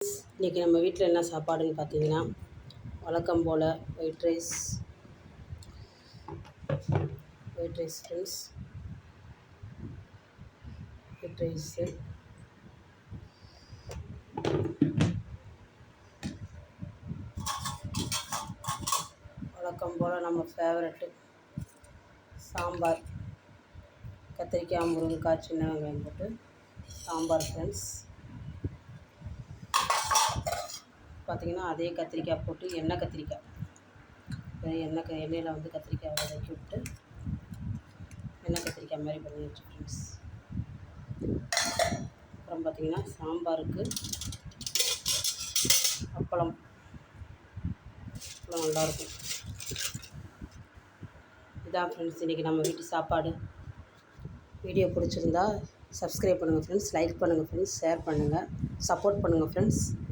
இன்றைக்கி நம்ம வீட்டில் என்ன சாப்பாடுன்னு பார்த்தீங்கன்னா, வழக்கம் போல் white rice friends. White rice, வழக்கம் போல் நம்ம ஃபேவரெட்டு சாம்பார், கத்திரிக்காய், முருங்கைக்காய், சின்ன வெங்காயம் போட்டு சாம்பார் ஃப்ரெண்ட்ஸ். பார்த்திங்கன்னா அதே கத்திரிக்காய் போட்டு எண்ணெய் கத்திரிக்காய் எண்ணெயில் வந்து கத்திரிக்காய் வதக்கி விட்டு எண்ணெய் கத்திரிக்காய் மாதிரி பண்ணி வச்சு ஃப்ரெண்ட்ஸ். அப்புறம் பார்த்திங்கன்னா சாம்பாருக்கு அப்பளம் நல்லாயிருக்கும். இதான் ஃப்ரெண்ட்ஸ் இன்றைக்கி நம்ம வீட்டு சாப்பாடு. வீடியோ பிடிச்சிருந்தா சப்ஸ்கிரைப் பண்ணுங்கள் ஃப்ரெண்ட்ஸ், லைக் பண்ணுங்கள் ஃப்ரெண்ட்ஸ், ஷேர் பண்ணுங்கள், சப்போர்ட் பண்ணுங்கள் ஃப்ரெண்ட்ஸ்.